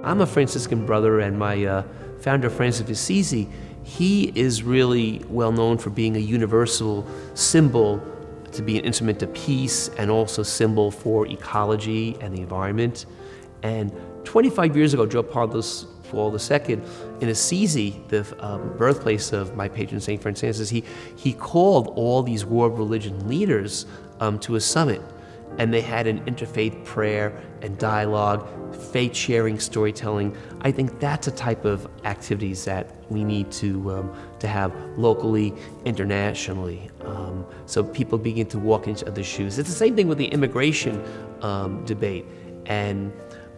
I'm a Franciscan brother, and my founder, Francis of Assisi, he is really well known for being a universal symbol, to be an instrument of peace and also symbol for ecology and the environment. And 25 years ago, Joe Paul II, in Assisi, the birthplace of my patron Saint Francis, he called all these world religion leaders to a summit, and they had an interfaith prayer and dialogue, faith-sharing storytelling. I think that's a type of activities that we need to have locally, internationally, so people begin to walk in each other's shoes. It's the same thing with the immigration debate, and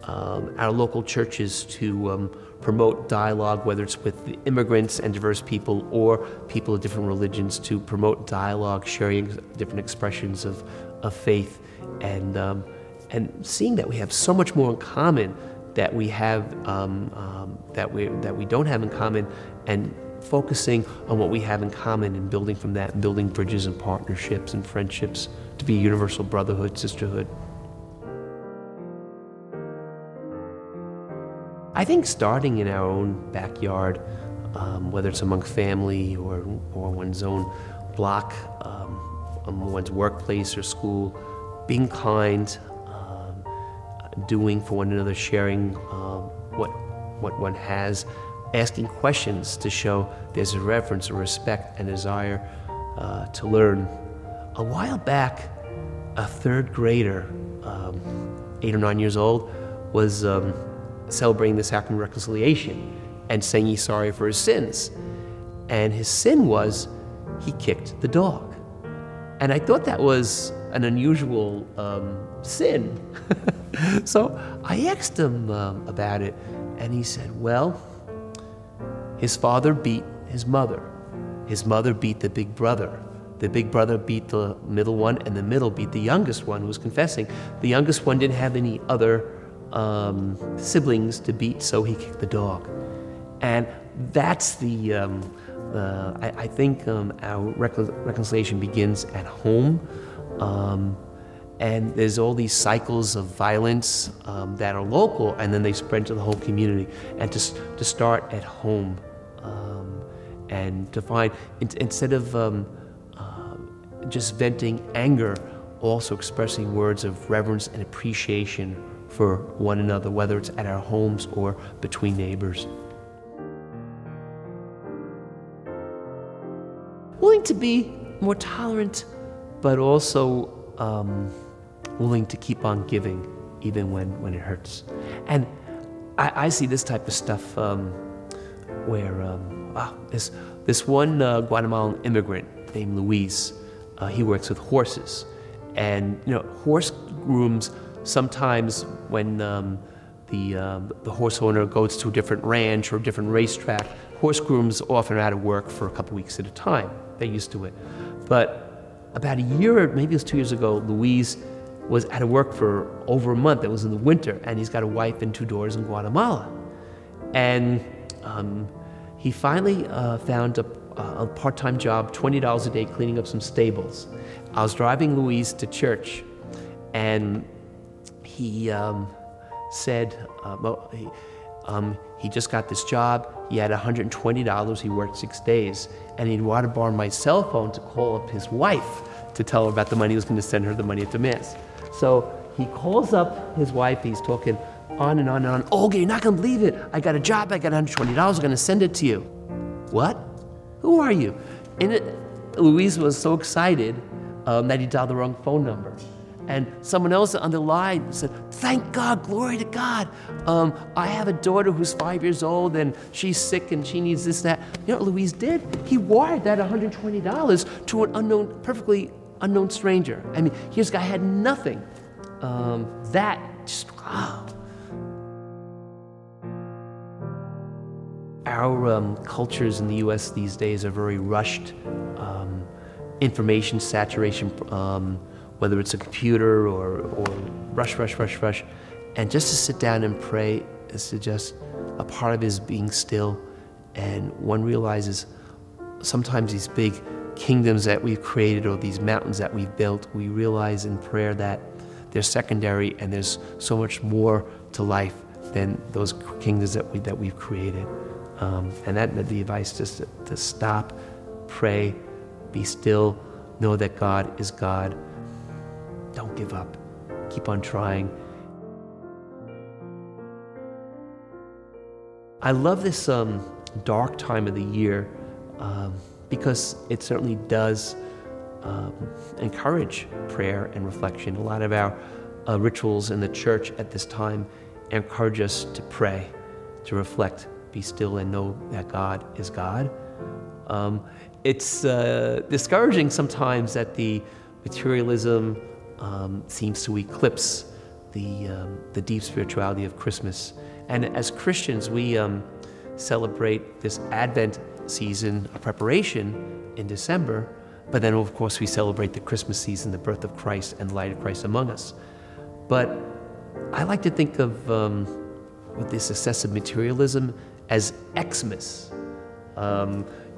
our local churches to promote dialogue, whether it's with the immigrants and diverse people or people of different religions, to promote dialogue, sharing different expressions of faith, and seeing that we have so much more in common that we have that we don't have in common, and focusing on what we have in common and building from that, and building bridges and partnerships and friendships to be universal brotherhood, sisterhood. I think starting in our own backyard, whether it's among family or one's own block, one's workplace or school, being kind, doing for one another, sharing what one has, asking questions to show there's a reverence, a respect, and desire to learn. A while back, a third grader, 8 or 9 years old, was celebrating the sacrament of reconciliation and saying he's sorry for his sins. And his sin was he kicked the dog. And I thought that was an unusual sin. So I asked him about it, and he said, well, his father beat his mother. His mother beat the big brother. The big brother beat the middle one, and the middle beat the youngest one who was confessing. The youngest one didn't have any other siblings to beat, so he kicked the dog. And that's I think our reconciliation begins at home, and there's all these cycles of violence that are local, and then they spread to the whole community. And to start at home, and to find, instead of just venting anger, also expressing words of reverence and appreciation for one another, whether it's at our homes or between neighbors. Willing to be more tolerant, but also willing to keep on giving, even when it hurts. And I see this type of stuff where this one Guatemalan immigrant named Luis, he works with horses. And horse grooms, sometimes when the horse owner goes to a different ranch or a different racetrack, horse grooms often are out of work for a couple weeks at a time. They're used to it. But about a year, maybe it was 2 years ago, Luis was out of work for over a month. It was in the winter, and he's got a wife and 2 daughters in Guatemala. And he finally found a part-time job, $20 a day, cleaning up some stables. I was driving Luis to church, and he said he just got this job. He had $120. He worked 6 days, and he wanted to borrow my cell phone to call up his wife to tell her about the money. He was going to send her the money at the Mass. So he calls up his wife. He's talking on and on and on. Olga, you're not going to believe it. I got a job. I got $120. I'm going to send it to you. What? Who are you? And Luis was so excited that he dialed the wrong phone number. And someone else on the line said, thank God, glory to God. I have a daughter who's 5 years old, and she's sick, and she needs this, that. You know what Luis did? He wired that $120 to an unknown, perfectly unknown stranger. I mean, this guy had nothing. That just, wow. Our cultures in the U.S. these days are very rushed. Information saturation, whether it's a computer or rush. And just to sit down and pray is just a part of it is being still. And one realizes sometimes these big kingdoms that we've created or these mountains that we've built, we realize in prayer that they're secondary and there's so much more to life than those kingdoms that we've created. And that the advice is to stop, pray, be still, know that God is God. Don't give up. Keep on trying. I love this dark time of the year because it certainly does encourage prayer and reflection. A lot of our rituals in the church at this time encourage us to pray, to reflect, be still, and know that God is God. It's discouraging sometimes that the materialism seems to eclipse the deep spirituality of Christmas. And as Christians, we celebrate this Advent season of preparation in December, but then of course we celebrate the Christmas season, the birth of Christ and the light of Christ among us. But I like to think of with this excessive materialism as Xmas.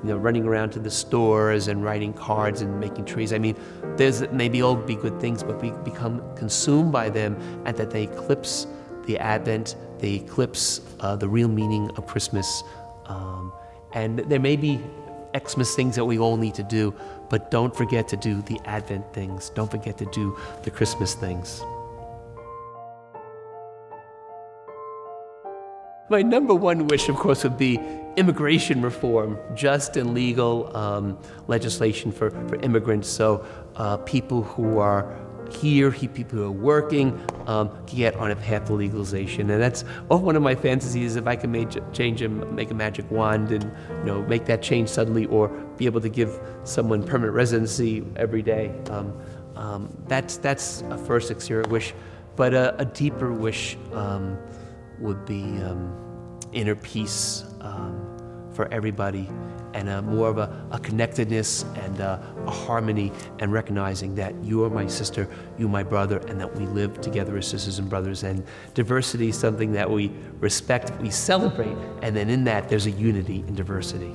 Running around to the stores and writing cards and making trees. I mean, there's maybe all be good things, but we become consumed by them, and that they eclipse the Advent, they eclipse the real meaning of Christmas. And there may be Xmas things that we all need to do, but don't forget to do the Advent things. Don't forget to do the Christmas things. My number one wish, of course, would be immigration reform, just and legal legislation for immigrants, so people who are here, people who are working, can get on a path to legalization. And that's one of my fantasies, if I can make a magic wand and make that change suddenly, or be able to give someone permanent residency every day. That's a first exterior wish, but a deeper wish would be inner peace for everybody, and more of a connectedness and a harmony, and recognizing that you are my sister, you my brother, and that we live together as sisters and brothers. And diversity is something that we respect, we celebrate, and then in that there's a unity in diversity.